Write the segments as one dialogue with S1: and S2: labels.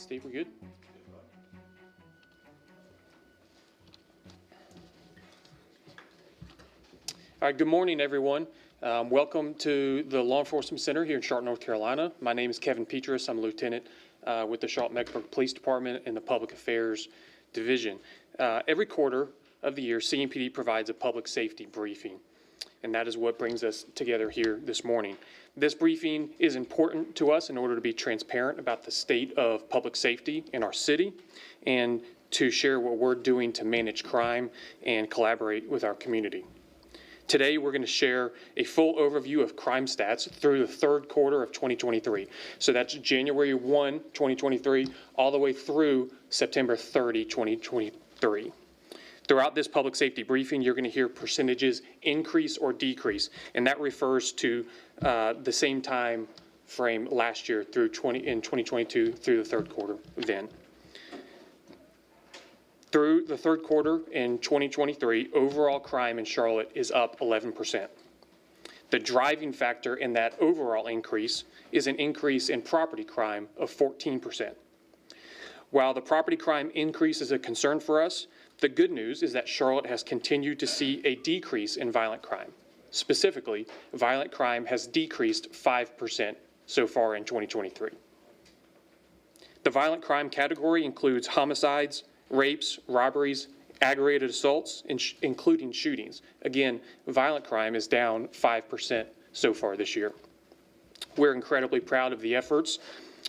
S1: Steve, we good? All right, good morning, everyone. Welcome to the Law Enforcement Center here in Charlotte, North Carolina. My name is Kevin Petrus. I'm a lieutenant with the Charlotte-Mecklenburg Police Department in the Public Affairs Division. Every quarter of the year, CMPD provides a public safety briefing, and that is what brings us together here this morning. This briefing is important to us in order to be transparent about the state of public safety in our city and to share what we're doing to manage crime and collaborate with our community. Today, we're going to share a full overview of crime stats through the third quarter of 2023. So that's January 1, 2023, all the way through September 30, 2023. Throughout this public safety briefing, you're going to hear percentages increase or decrease, and that refers to the same time frame last year through in 2022 through the third quarter then. Through the third quarter in 2023, overall crime in Charlotte is up 11%. The driving factor in that overall increase is an increase in property crime of 14%. While the property crime increase is a concern for us, the good news is that Charlotte has continued to see a decrease in violent crime. Specifically, violent crime has decreased 5% so far in 2023. The violent crime category includes homicides, rapes, robberies, aggravated assaults, including shootings. Again, violent crime is down 5% so far this year. We're incredibly proud of the efforts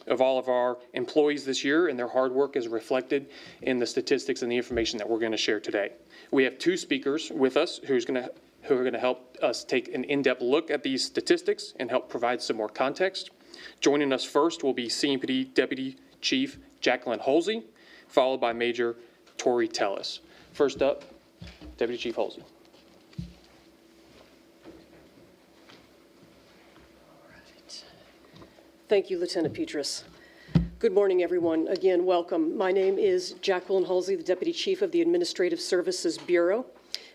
S1: of all of our employees this year, and their hard work is reflected in the statistics and the information that we're going to share today. We have two speakers with us who are going to help us take an in-depth look at these statistics and help provide some more context. Joining us first will be CMPD Deputy Chief Jacqueline Halsey, followed by Major Tori Tellis. First up, Deputy Chief Halsey.
S2: Thank you, Lieutenant Petrus. Good morning, everyone. Again, welcome. My name is Jacqueline Halsey, the Deputy Chief of the Administrative Services Bureau,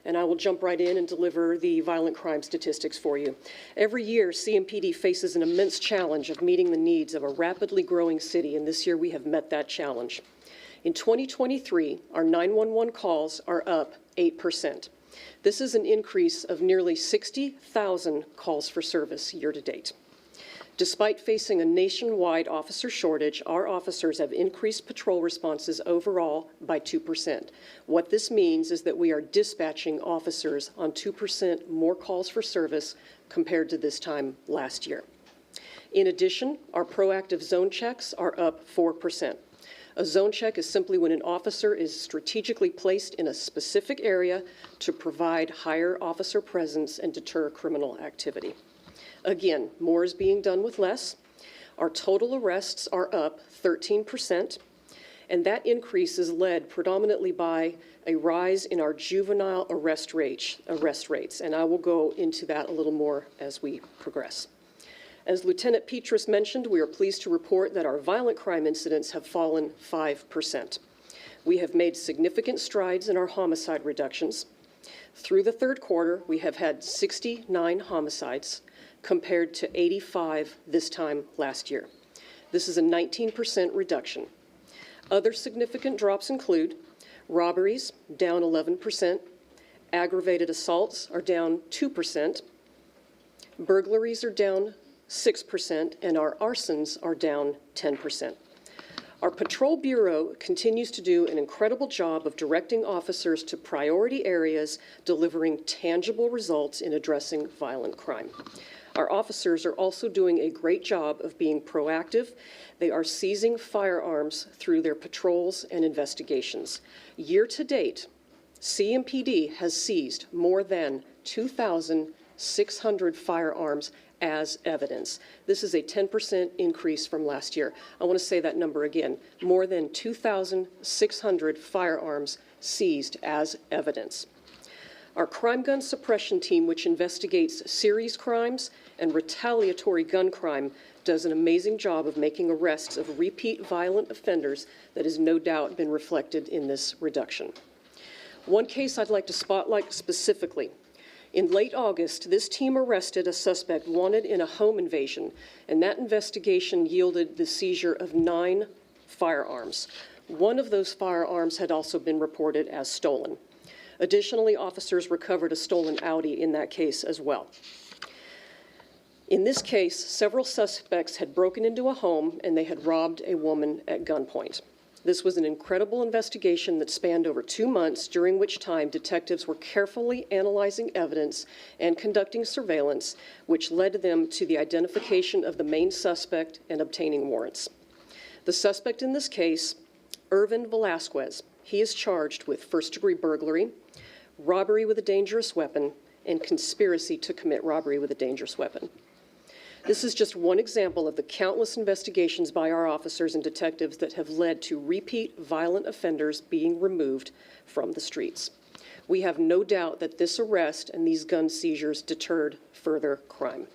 S2: and I will jump right in and deliver the violent crime statistics for you. Every year, CMPD faces an immense challenge of meeting the needs of a rapidly growing city, and this year we have met that challenge. In 2023, our 911 calls are up 8%. This is an increase of nearly 60,000 calls for service year to date. Despite facing a nationwide officer shortage, our officers have increased patrol responses overall by 2%. What this means is that we are dispatching officers on 2% more calls for service compared to this time last year. In addition, our proactive zone checks are up 4%. A zone check is simply when an officer is strategically placed in a specific area to provide higher officer presence and deter criminal activity. Again, more is being done with less. Our total arrests are up 13%, and that increase is led predominantly by a rise in our juvenile arrest rates, and I will go into that a little more as we progress. As Lieutenant Petrus mentioned, we are pleased to report that our violent crime incidents have fallen 5%. We have made significant strides in our homicide reductions. Through the third quarter, we have had 69 homicides, compared to 85 this time last year. This is a 19% reduction. Other significant drops include robberies, down 11%, aggravated assaults are down 2%, burglaries are down 6%, and our arsons are down 10%. Our Patrol Bureau continues to do an incredible job of directing officers to priority areas, delivering tangible results in addressing violent crime. Our officers are also doing a great job of being proactive. They are seizing firearms through their patrols and investigations. Year to date, CMPD has seized more than 2,600 firearms as evidence. This is a 10% increase from last year. I want to say that number again. More than 2,600 firearms seized as evidence. Our crime gun suppression team, which investigates serious crimes and retaliatory gun crime, does an amazing job of making arrests of repeat violent offenders that has no doubt been reflected in this reduction. One case I'd like to spotlight specifically. In late August, this team arrested a suspect wanted in a home invasion, and that investigation yielded the seizure of 9 firearms. One of those firearms had also been reported as stolen. Additionally, officers recovered a stolen Audi in that case as well. In this case, several suspects had broken into a home and they had robbed a woman at gunpoint. This was an incredible investigation that spanned over 2 months, during which time detectives were carefully analyzing evidence and conducting surveillance, which led them to the identification of the main suspect and obtaining warrants. The suspect in this case, Irvin Velasquez, he is charged with first-degree burglary, robbery with a dangerous weapon, and conspiracy to commit robbery with a dangerous weapon. This is just one example of the countless investigations by our officers and detectives that have led to repeat violent offenders being removed from the streets. We have no doubt that this arrest and these gun seizures deterred further crime.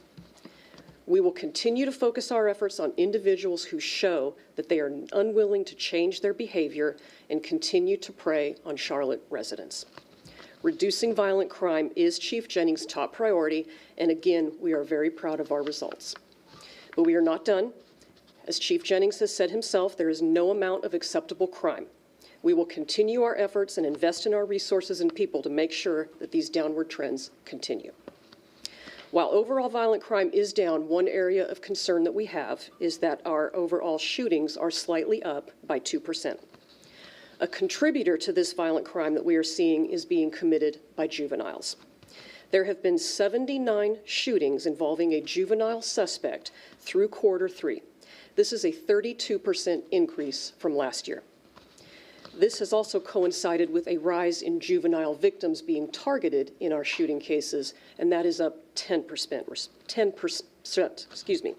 S2: We will continue to focus our efforts on individuals who show that they are unwilling to change their behavior and continue to prey on Charlotte residents. Reducing violent crime is Chief Jennings' top priority, and again, we are very proud of our results. But we are not done. As Chief Jennings has said himself, there is no amount of acceptable crime. We will continue our efforts and invest in our resources and people to make sure that these downward trends continue. While overall violent crime is down, one area of concern that we have is that our overall shootings are slightly up by 2%. A contributor to this violent crime that we are seeing is being committed by juveniles. There have been 79 shootings involving a juvenile suspect through Q3. This is a 32% increase from last year. This has also coincided with a rise in juvenile victims being targeted in our shooting cases, and that is up 10%, excuse me.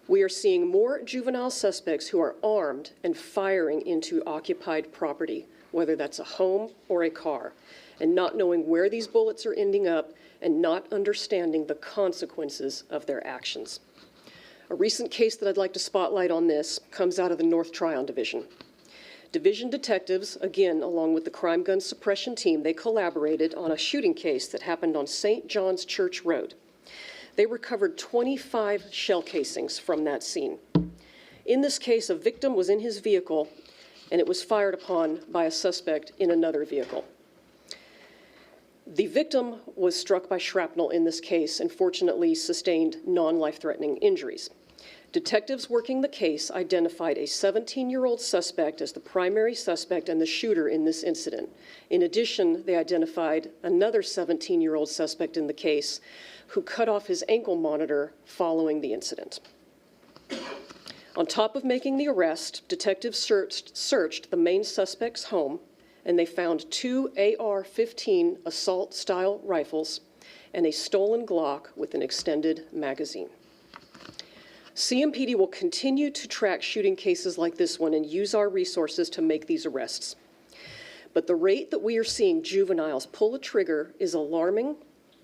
S2: We are seeing more juvenile suspects who are armed and firing into occupied property, whether that's a home or a car, and not knowing where these bullets are ending up and not understanding the consequences of their actions. A recent case that I'd like to spotlight on this comes out of the North Tryon Division. Division detectives, again, along with the crime gun suppression team, they collaborated on a shooting case that happened on St. John's Church Road. They recovered 25 shell casings from that scene. In this case, a victim was in his vehicle and it was fired upon by a suspect in another vehicle. The victim was struck by shrapnel in this case and fortunately sustained non-life-threatening injuries. Detectives working the case identified a 17-year-old suspect as the primary suspect and the shooter in this incident. In addition, they identified another 17-year-old suspect in the case who cut off his ankle monitor following the incident. On top of making the arrest, detectives searched the main suspect's home, and they found 2 AR-15 assault-style rifles and a stolen Glock with an extended magazine. CMPD will continue to track shooting cases like this one and use our resources to make these arrests. But the rate that we are seeing juveniles pull a trigger is alarming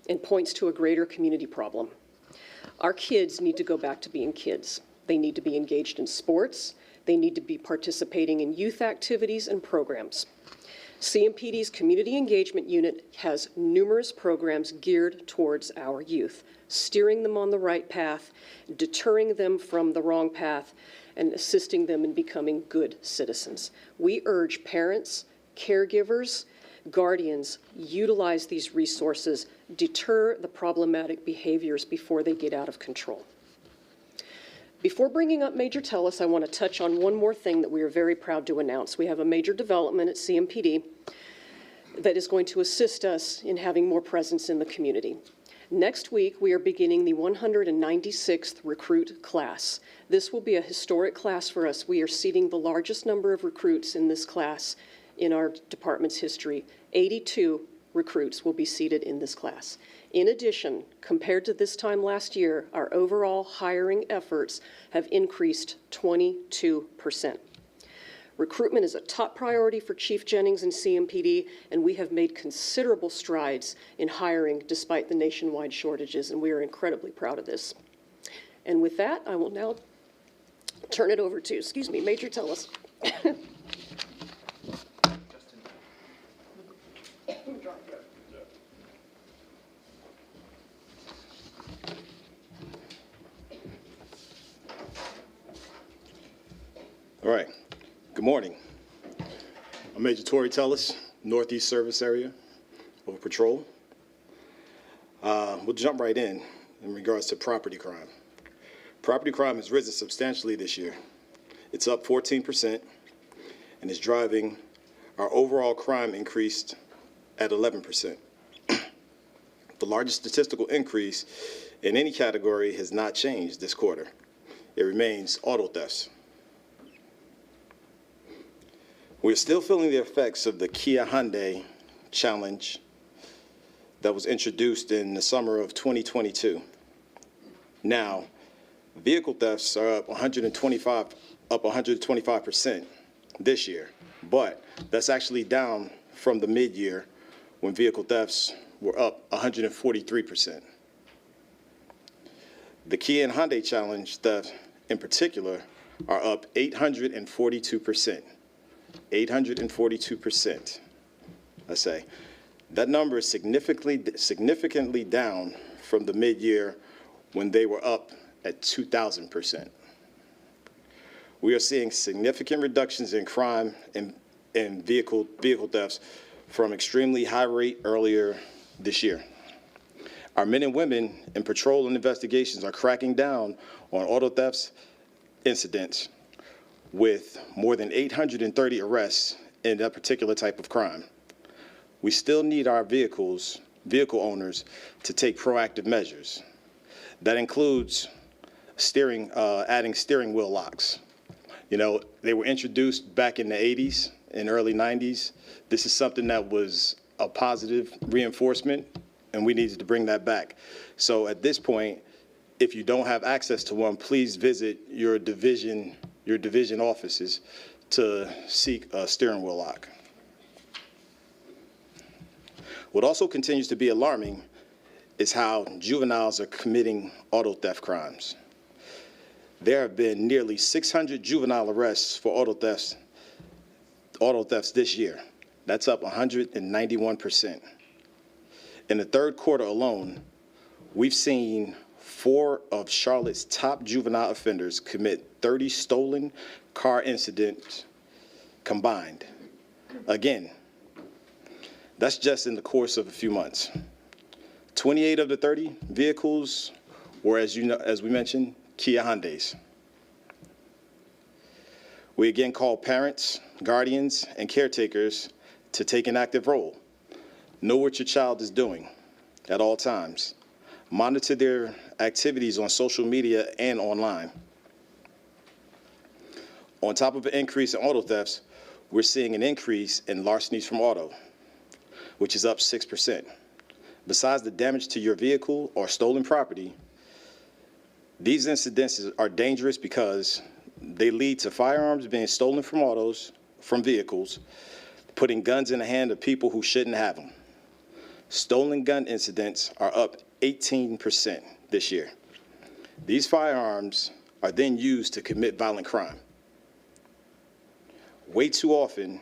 S2: and points to a greater community problem. Our kids need to go back to being kids. They need to be engaged in sports. They need to be participating in youth activities and programs. CMPD's Community Engagement Unit has numerous programs geared towards our youth, steering them on the right path, deterring them from the wrong path, and assisting them in becoming good citizens. We urge parents, caregivers, guardians, utilize these resources, deter the problematic behaviors before they get out of control. Before bringing up Major Tellis, I want to touch on one more thing that we are very proud to announce. We have a major development at CMPD that is going to assist us in having more presence in the community. Next week, we are beginning the 196th recruit class. This will be a historic class for us. We are seating the largest number of recruits in this class in our department's history. 82 recruits will be seated in this class. In addition, compared to this time last year, our overall hiring efforts have increased 22%. Recruitment is a top priority for Chief Jennings and CMPD, and we have made considerable strides in hiring despite the nationwide shortages, and we are incredibly proud of this. And with that, I will now turn it over to, Major Tellis.
S3: All right. Good morning. I'm Major Torrey Tellis, Northeast Service Area over Patrol. We'll jump right in regards to property crime. Property crime has risen substantially this year. It's up 14% and is driving our overall crime increased at 11%. The largest statistical increase in any category has not changed this quarter. It remains auto thefts. We're still feeling the effects of the Kia Hyundai challenge that was introduced in the summer of 2022. Now, vehicle thefts are up 125% this year, but that's actually down from the mid-year when vehicle thefts were up 143%. The Kia and Hyundai challenge theft in particular are up 842%. 842%, I say. That number is significantly down from the mid-year when they were up at 2,000%. We are seeing significant reductions in crime and vehicle thefts from extremely high rate earlier this year. Our men and women in patrol and investigations are cracking down on auto thefts incidents with more than 830 arrests in that particular type of crime. We still need our vehicle owners to take proactive measures. That includes adding steering wheel locks. You know, they were introduced back in the 80s and early 90s. This is something that was a positive reinforcement, and we needed to bring that back. So at this point, if you don't have access to one, please visit your division offices to seek a steering wheel lock. What also continues to be alarming is how juveniles are committing auto theft crimes. There have been nearly 600 juvenile arrests for auto thefts this year. That's up 191%. In the third quarter alone, we've seen 4 of Charlotte's top juvenile offenders commit 30 stolen car incidents combined. Again, that's just in the course of a few months. 28 of the 30 vehicles were, as we mentioned, Kia Hyundais. We again call parents, guardians, and caretakers to take an active role. Know what your child is doing at all times. Monitor their activities on social media and online. On top of an increase in auto thefts, we're seeing an increase in larcenies from auto, which is up 6%. Besides the damage to your vehicle or stolen property, these incidents are dangerous because they lead to firearms being stolen from vehicles, putting guns in the hand of people who shouldn't have them. Stolen gun incidents are up 18% this year. These firearms are then used to commit violent crime. Way too often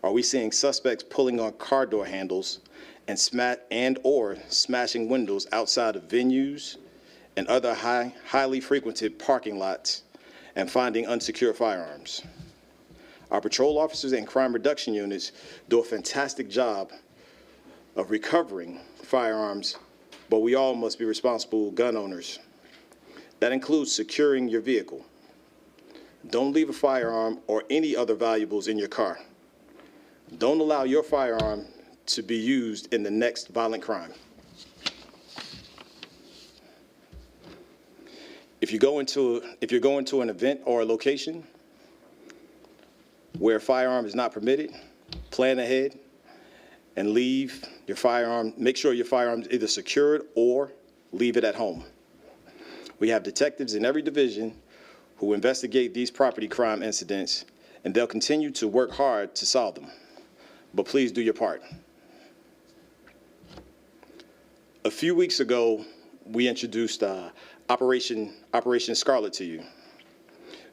S3: are we seeing suspects pulling on car door handles and smashing windows outside of venues and other highly frequented parking lots and finding unsecured firearms. Our patrol officers and crime reduction units do a fantastic job of recovering firearms, but we all must be responsible gun owners. That includes securing your vehicle. Don't leave a firearm or any other valuables in your car. Don't allow your firearm to be used in the next violent crime. If you're going to an event or a location where a firearm is not permitted, plan ahead and leave your firearm. Make sure your firearm is either secured or leave it at home. We have detectives in every division who investigate these property crime incidents, and they'll continue to work hard to solve them. But please do your part. A few weeks ago, we introduced Operation Scarlet to you,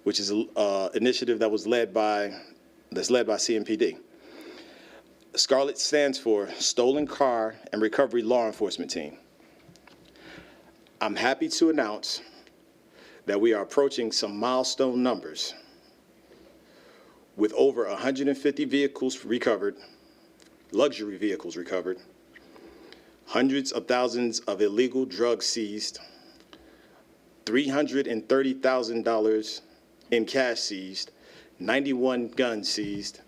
S3: which is an initiative that was led by CMPD. Scarlet stands for Stolen Car and Recovery Law Enforcement Team. I'm happy to announce that we are approaching some milestone numbers. with over 150 vehicles recovered, luxury vehicles recovered, hundreds of thousands of illegal drugs seized, $330,000 in cash seized, 91 guns seized,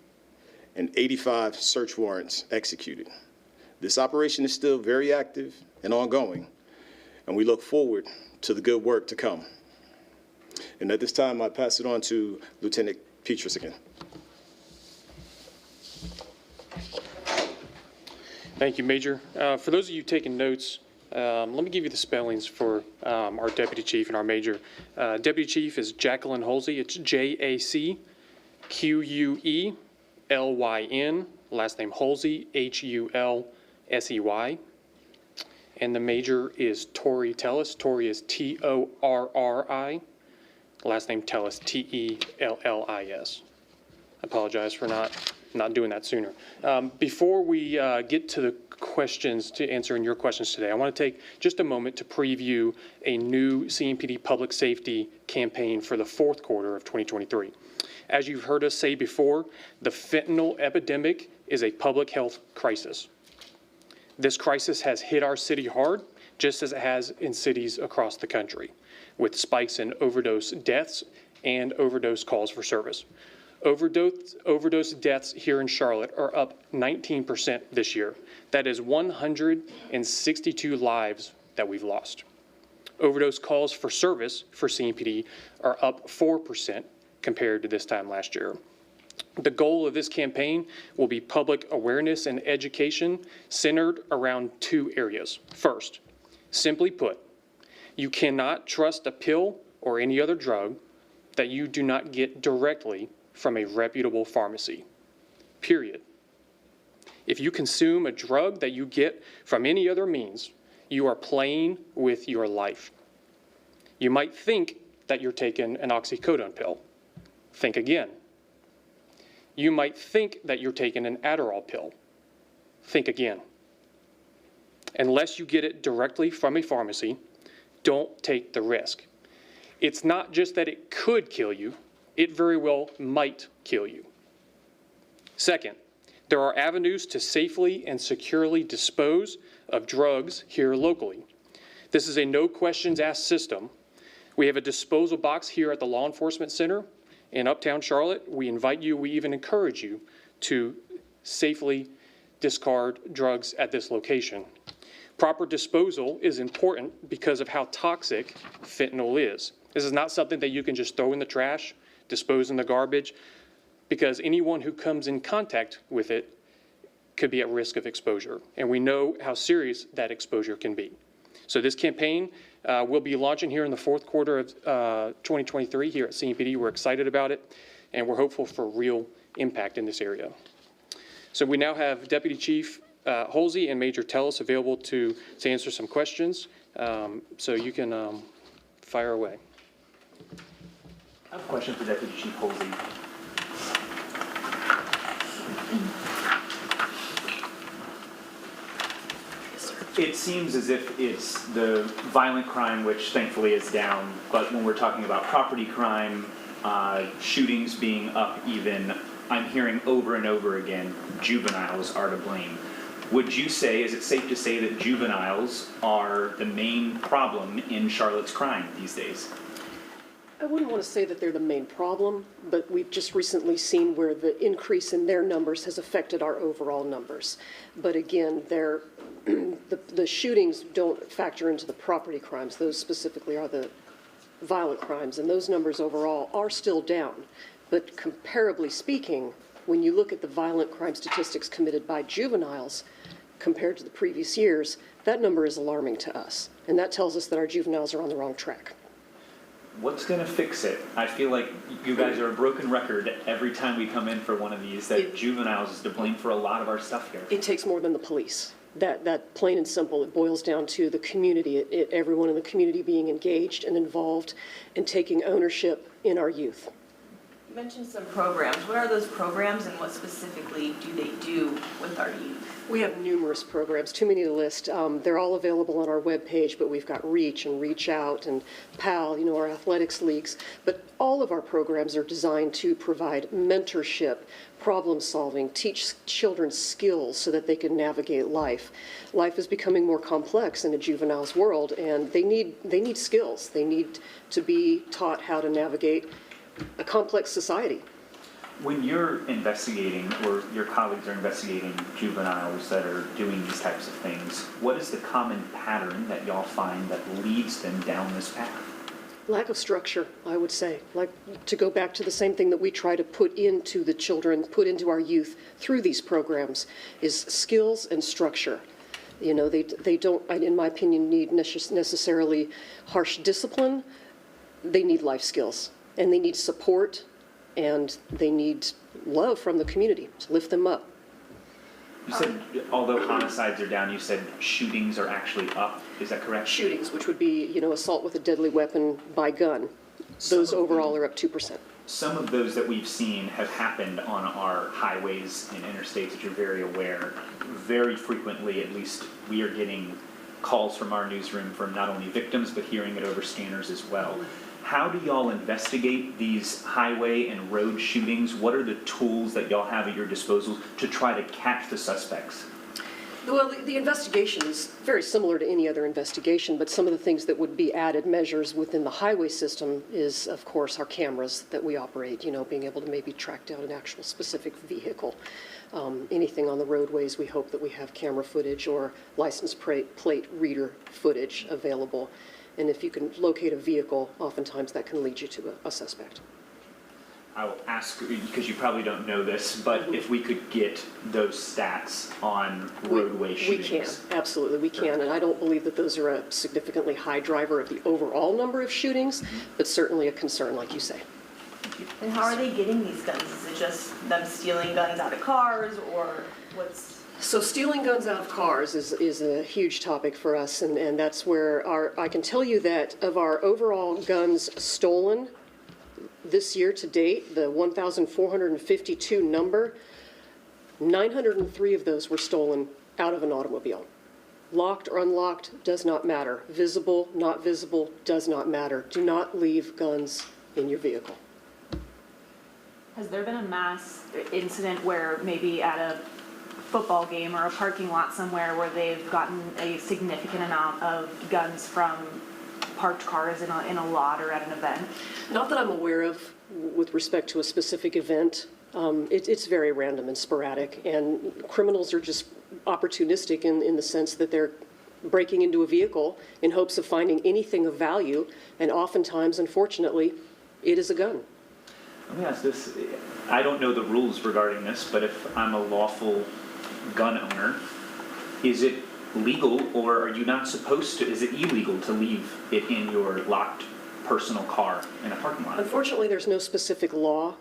S3: and 85 search warrants executed. This operation is still very active and ongoing, and we look forward to the good work to come. And at this time, I pass it on to Lieutenant Petrus again.
S1: Thank you, Major. For those of you taking notes, let me give you the spellings for our Deputy Chief and our Major. Deputy Chief is Jacqueline Holsey. It's Jacquelyn, last name Holsey, Hulsey. And the Major is Tori Tellis. Tori is Torri, last name Tellis, Tellis. I apologize for not doing that sooner. Before we get to the questions, to answering your questions today, I want to take just a moment to preview a new CMPD public safety campaign for the fourth quarter of 2023. As you've heard us say before, the fentanyl epidemic is a public health crisis. This crisis has hit our city hard, just as it has in cities across the country, with spikes in overdose deaths and overdose calls for service. Overdose deaths here in Charlotte are up 19% this year. That is 162 lives that we've lost. Overdose calls for service for CMPD are up 4% compared to this time last year. The goal of this campaign will be public awareness and education centered around two areas. First, simply put, you cannot trust a pill or any other drug that you do not get directly from a reputable pharmacy, period. If you consume a drug that you get from any other means, you are playing with your life. You might think that you're taking an oxycodone pill. Think again. You might think that you're taking an Adderall pill. Think again. Unless you get it directly from a pharmacy, don't take the risk. It's not just that it could kill you, it very well might kill you. Second, there are avenues to safely and securely dispose of drugs here locally. This is a no questions asked system. We have a disposal box here at the Law Enforcement Center in Uptown Charlotte. We invite you, we even encourage you to safely discard drugs at this location. Proper disposal is important because of how toxic fentanyl is. This is not something that you can just throw in the trash, dispose in the garbage, because anyone who comes in contact with it could be at risk of exposure. And we know how serious that exposure can be. So this campaign will be launching here in the fourth quarter of 2023 here at CMPD. We're excited about it, and we're hopeful for real impact in this area. So we now have Deputy Chief Holsey and Major Tellis available to answer some questions. So you can fire away.
S4: I have a question for Deputy Chief Holsey. It seems as if it's the violent crime, which thankfully is down, but when we're talking about property crime, shootings being up even, I'm hearing over and over again, juveniles are to blame. Would you say, is it safe to say that juveniles are the main problem in Charlotte's crime these days?
S2: I wouldn't want to say that they're the main problem, but we've just recently seen where the increase in their numbers has affected our overall numbers. But again, the shootings don't factor into the property crimes. Those specifically are the violent crimes, and those numbers overall are still down. But comparably speaking, when you look at the violent crime statistics committed by juveniles compared to the previous years, that number is alarming to us. And that tells us that our juveniles are on the wrong track.
S4: What's going to fix it? I feel like you guys are a broken record every time we come in for one of these, that juveniles is to blame for a lot of our stuff here.
S2: It takes more than the police. That plain and simple, it boils down to the community, everyone in the community being engaged and involved and taking ownership in our youth.
S5: You mentioned some programs. What are those programs and what specifically do they do with our youth?
S2: We have numerous programs, too many to list. They're all available on our webpage, but we've got Reach and Reach Out and PAL, our athletics leagues. But all of our programs are designed to provide mentorship, problem solving, teach children skills so that they can navigate life. Life is becoming more complex in a juvenile's world, and they need skills. They need to be taught how to navigate a complex society.
S4: When you're investigating, or your colleagues are investigating juveniles that are doing these types of things, what is the common pattern that y'all find that leads them down this path?
S2: Lack of structure, I would say. Like, to go back to the same thing that we try to put into the children, put into our youth through these programs, is skills and structure. They don't, in my opinion, need necessarily harsh discipline. They need life skills, and they need support, and they need love from the community to lift them up.
S4: You said, although homicides are down, you said shootings are actually up. Is that correct?
S2: Shootings, which would be, assault with a deadly weapon by gun, those overall are up 2%.
S4: Some of those that we've seen have happened on our highways and interstates, that you're very aware. Very frequently, at least, we are getting calls from our newsroom from not only victims, but hearing it over scanners as well. How do y'all investigate these highway and road shootings? What are the tools that y'all have at your disposal to try to catch the suspects?
S2: Well, the investigation is very similar to any other investigation, but some of the things that would be added measures within the highway system is, of course, our cameras that we operate, being able to maybe track down an actual specific vehicle. Anything on the roadways, we hope that we have camera footage or license plate reader footage available. And if you can locate a vehicle, oftentimes that can lead you to a suspect.
S4: I'll ask, because you probably don't know this, but if we could get those stats on roadway shootings.
S2: We can, absolutely, we can. And I don't believe that those are a significantly high driver of the overall number of shootings, but certainly a concern, like you say.
S5: And how are they getting these guns? Is it just them stealing guns out of cars, or what's...
S2: So stealing guns out of cars is a huge topic for us, and that's where I can tell you that of our overall guns stolen this year to date, the 1,452 number, 903 of those were stolen out of an automobile. Locked or unlocked does not matter. Visible, not visible, does not matter. Do not leave guns in your vehicle.
S6: Has there been a mass incident where maybe at a football game or a parking lot somewhere where they've gotten a significant amount of guns from parked cars in a lot or at an event?
S2: Not that I'm aware of with respect to a specific event. It's very random and sporadic, and criminals are just opportunistic in the sense that they're breaking into a vehicle in hopes of finding anything of value, and oftentimes, unfortunately, it is a gun.
S4: Let me ask this. I don't know the rules regarding this, but if I'm a lawful gun owner, is it legal, or are you not supposed to, is it illegal to leave it in your locked personal car in a parking lot?
S2: Unfortunately, there's no specific law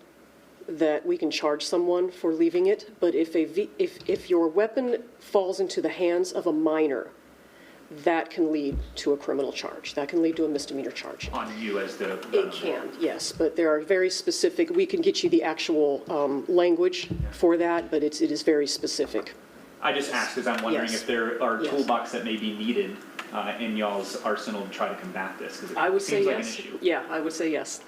S2: that we can charge someone for leaving it, but if your weapon falls into the hands of a minor, that can lead to a criminal charge. That can lead to a misdemeanor charge.
S4: On you as the gun
S2: It
S4: owner?
S2: can, yes, but there are very specific, we can get you the actual language for that, but it is very specific.
S4: I just asked because I'm wondering
S2: Yes.
S4: if there are
S2: Yes.
S4: toolbox that may be needed in y'all's arsenal to try to combat this, because
S2: I would
S4: it
S2: say
S4: seems like an
S2: yes.
S4: issue.
S2: Yeah, I would say yes.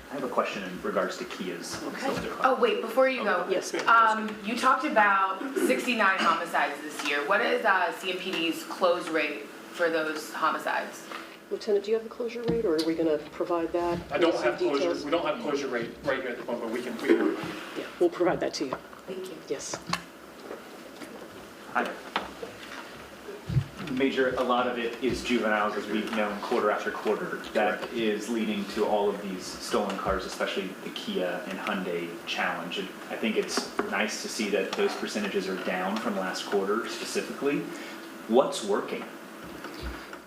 S4: I have a question in regards to Kia's.
S2: Okay.
S7: Oh, wait, before you go.
S2: Yes, ma'am.
S7: You talked about 69 homicides this year. What is CMPD's close rate for those homicides?
S2: Lieutenant, do you have the closure rate, or are we going to provide that?
S1: I don't
S2: Some
S1: have closure,
S2: details?
S1: we don't have closure rate right here at the moment, but we can work on it.
S2: Yeah, we'll provide that to you.
S7: Thank you.
S2: Yes.
S4: Hi. Major, a lot of it is juveniles, as we've known quarter after quarter. That is leading to all of these stolen cars, especially the Kia and Hyundai challenge. And I think it's nice to see that those percentages are down from last quarter specifically. What's working?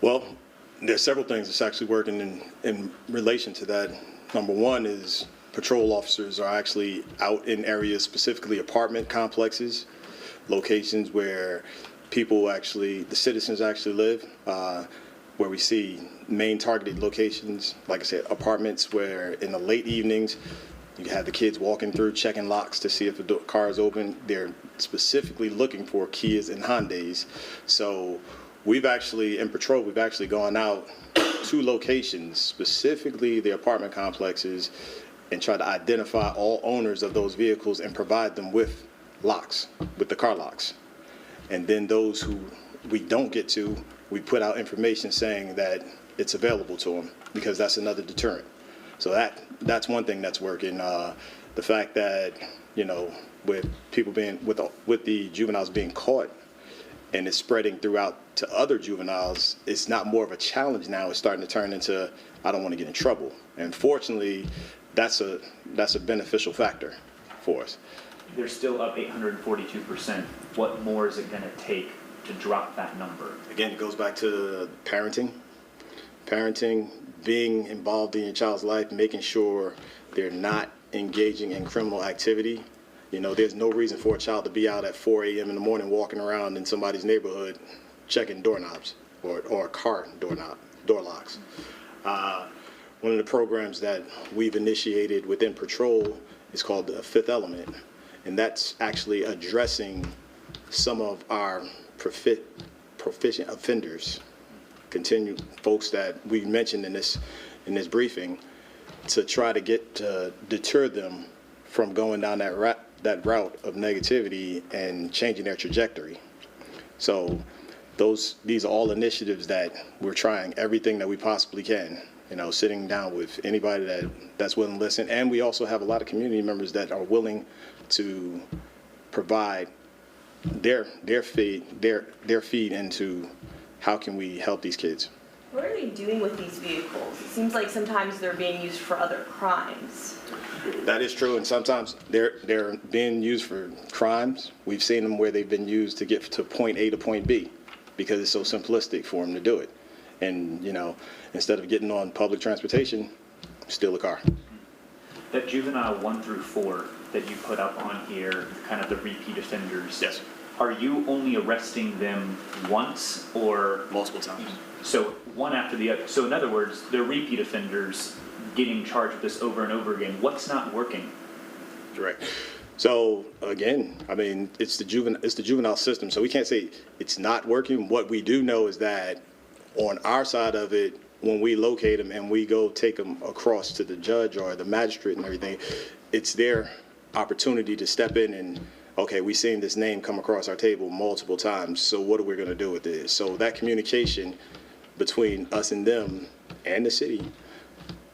S3: Well, there's several things that's actually working in relation to that. Number one is patrol officers are actually out in areas, specifically apartment complexes, locations where people actually, the citizens actually live. where we see main targeted locations, like I said, apartments where in the late evenings, you have the kids walking through, checking locks to see if the car is open. They're specifically looking for Kias and Hyundais. So we've actually, in patrol, we've actually gone out to locations, specifically the apartment complexes, and try to identify all owners of those vehicles and provide them with locks, with the car locks. And then those who we don't get to, we put out information saying that it's available to them, because that's another deterrent. So that's one thing that's working. The fact that, you know, with people being, with the juveniles being caught and it's spreading throughout to other juveniles, it's not more of a challenge now. It's starting to turn into, I don't want to get in trouble. And fortunately, that's a beneficial factor for us.
S4: They're still up 842%. What more is it going to take to drop that number?
S3: Again, it goes back to parenting, being involved in your child's life, making sure they're not engaging in criminal activity. You know, there's no reason for a child to be out at 4 a.m. in the morning walking around in somebody's neighborhood checking doorknobs or car door locks. One of the programs that we've initiated within patrol is called the Fifth Element, and that's actually addressing some of our proficient offenders, continued folks that we mentioned in this briefing, to try to deter them from going down that route of negativity and changing their trajectory. So these are all initiatives that we're trying everything that we possibly can, you know, sitting down with anybody that's willing to listen. And we also have a lot of community members that are willing to provide their feed into how can we help these kids.
S5: What are they doing with these vehicles? It seems like sometimes they're being used for other crimes.
S3: That is true, and sometimes they're being used for crimes. We've seen them where they've been used to get to point A to point B because it's so simplistic for them to do it. And, you know, instead of getting on public transportation, steal a car.
S4: That juvenile 1 through 4 that you put up on here, kind of the repeat offenders.
S3: Yes.
S4: Are you only arresting them once or?
S3: Multiple times.
S4: So one after the other. So in other words, they're repeat offenders getting charged with this over and over again. What's not working?
S3: Correct. So again, I mean, it's the juvenile system. So we can't say it's not working. What we do know is that on our side of it, when we locate them and we go take them across to the judge or the magistrate and everything, it's their opportunity to step in and, okay, we've seen this name come across our table multiple times, so what are we going to do with this? So that communication between us and them and the city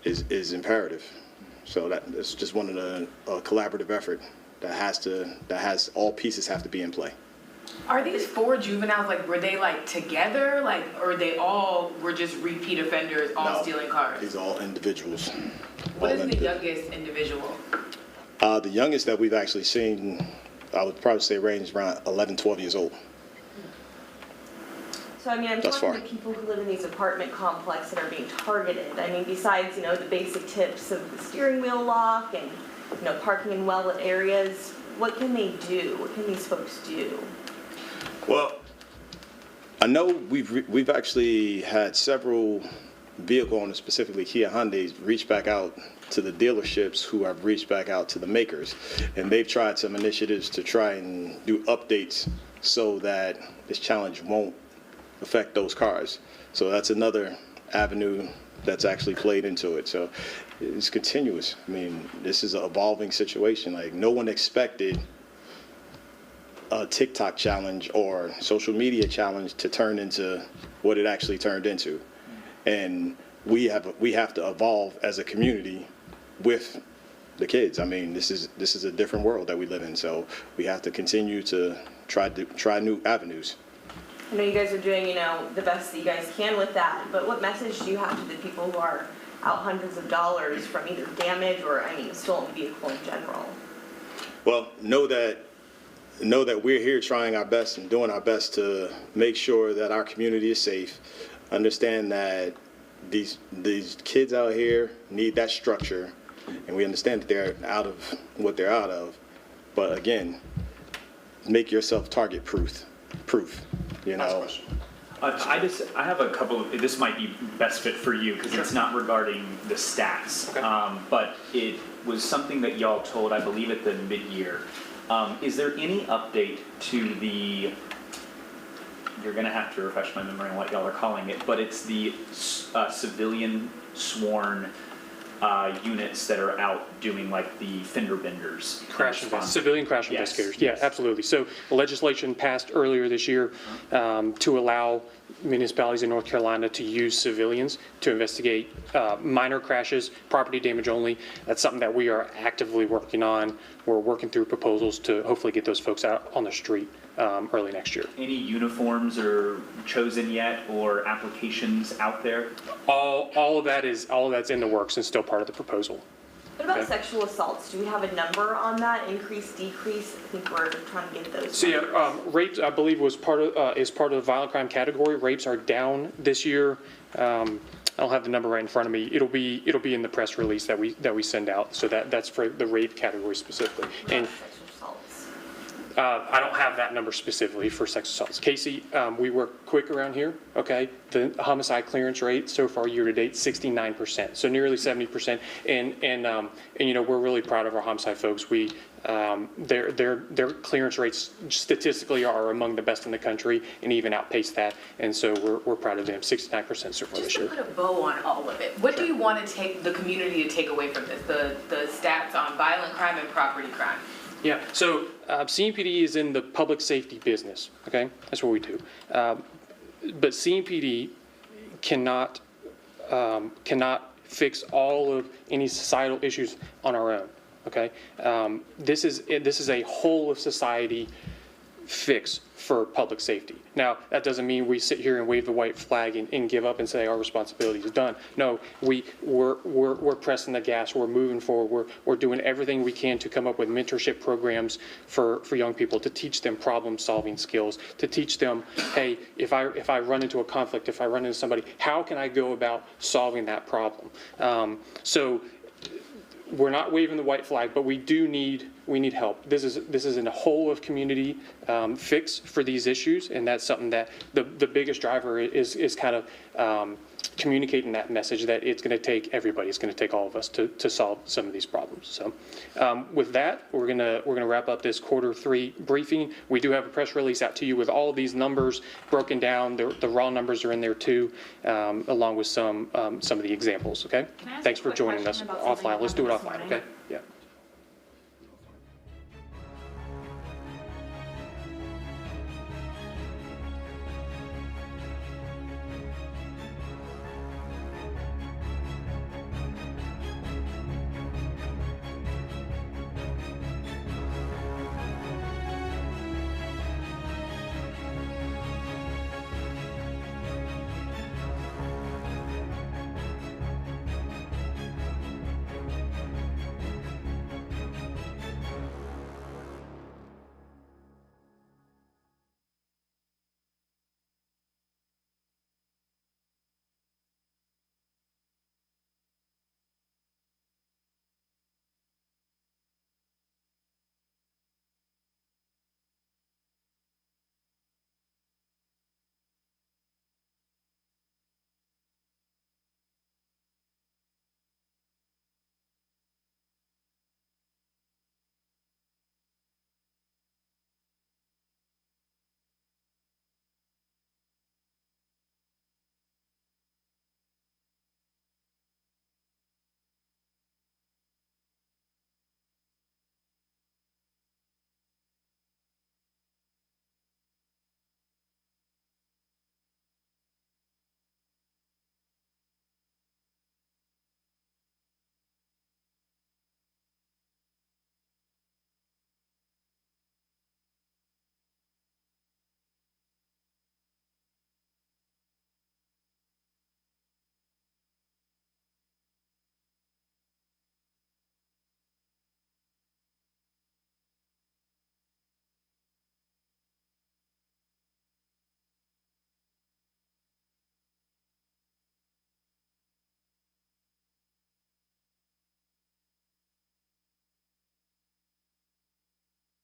S3: is imperative. So that's just one of the collaborative effort that has all pieces have to be in play.
S7: Are these 4 juveniles, like, were they, like, together, like, or they all were just repeat offenders, all stealing cars?
S3: These are all individuals.
S7: What is the youngest individual?
S3: The youngest that we've actually seen, I would probably say range around 11, 12 years old.
S5: So, I mean, I'm
S3: Thus
S5: talking
S3: far.
S5: to people who live in these apartment complexes that are being targeted. I mean, besides, you know, the basic tips of the steering wheel lock and, you know, parking in well-lit areas, what can they do? What can these folks do?
S3: Well, I know we've actually had several vehicle owners, specifically Kia Hyundais, reach back out to the dealerships who have reached back out to the makers. And they've tried some initiatives to try and do updates so that this challenge won't affect those cars. So that's another avenue that's actually played into it. So it's continuous. I mean, this is an evolving situation. Like, no one expected a TikTok challenge or social media challenge to turn into what it actually turned into. And we have to evolve as a community with the kids. I mean, this is a different world that we live in, so we have to continue to try new avenues.
S5: I know you guys are doing, you know, the best that you guys can with that, but what message do you have to the people who are out hundreds of dollars from either damage or, I mean, a stolen vehicle in general?
S3: Well, know that we're here trying our best and doing our best to make sure that our community is safe. Understand that these kids out here need that structure, and we understand that they're out of what they're out of. But again, make yourself target proof. You know.
S4: I have a couple of, this might be best fit for you, because it's not regarding the stats.
S1: Okay.
S4: But it was something that y'all told, I believe, at the mid-year. Is there any update to the, you're gonna have to refresh my memory on what y'all are calling it, but it's the civilian sworn units that are out doing like the fender benders.
S1: Civilian crash
S4: Yes,
S1: investigators.
S4: yes.
S1: Yeah, absolutely. So legislation passed earlier this year to allow municipalities in North Carolina to use civilians to investigate minor crashes, property damage only. That's something that we are actively working on. We're working through proposals to hopefully get those folks out on the street early next year.
S4: Any uniforms are chosen yet, or applications out there?
S1: All of that's in the works and still part of the proposal.
S5: What about
S1: Okay.
S5: sexual assaults? Do we have a number on that? Increase, decrease? I think we're trying to get those.
S1: So yeah,
S5: numbers.
S1: rapes, I believe, is part of the violent crime category. Rapes are down this year. I don't have the number right in front of me. It'll be in the press release that we send out. So that's for the rape category specifically. And
S5: Sexual assaults.
S1: I don't have that number specifically for sex assaults. Casey, we work quick around here, okay? The homicide clearance rate so far year to date, 69%, so nearly 70%. And you know, we're really proud of our homicide folks. Their clearance rates statistically are among the best in the country and even outpace that. And so we're proud of them, 69% so far
S7: Just
S1: this
S7: to
S1: year.
S7: put a bow on all of it, what do you want to take the community to take away from this? The stats on violent crime and property crime.
S1: Yeah, so CMPD is in the public safety business, okay? That's what we do. But CMPD cannot fix all of any societal issues on our own, okay? This is a whole of society fix for public safety. Now, that doesn't mean we sit here and wave the white flag and give up and say our responsibility is done. No, we're pressing the gas, we're moving forward, we're doing everything we can to come up with mentorship programs for young people, to teach them problem-solving skills, to teach them, hey, if I run into a conflict, if I run into somebody, how can I go about solving that problem? So we're not waving the white flag, but we need help. This is a whole of community fix for these issues, and that's something that the biggest driver is kind of communicating that message that it's going to take everybody, it's going to take all of us to solve some of these problems. So with that, we're gonna wrap up this Q3 briefing. We do have a press release out to you with all of these numbers broken down. The raw numbers are in there too, along with some of the examples. Okay.
S6: Can I ask
S1: Thanks
S6: a
S1: for
S6: quick
S1: joining us
S6: question about something
S1: offline. Let's do it
S6: this
S1: offline.
S6: morning?
S1: Okay.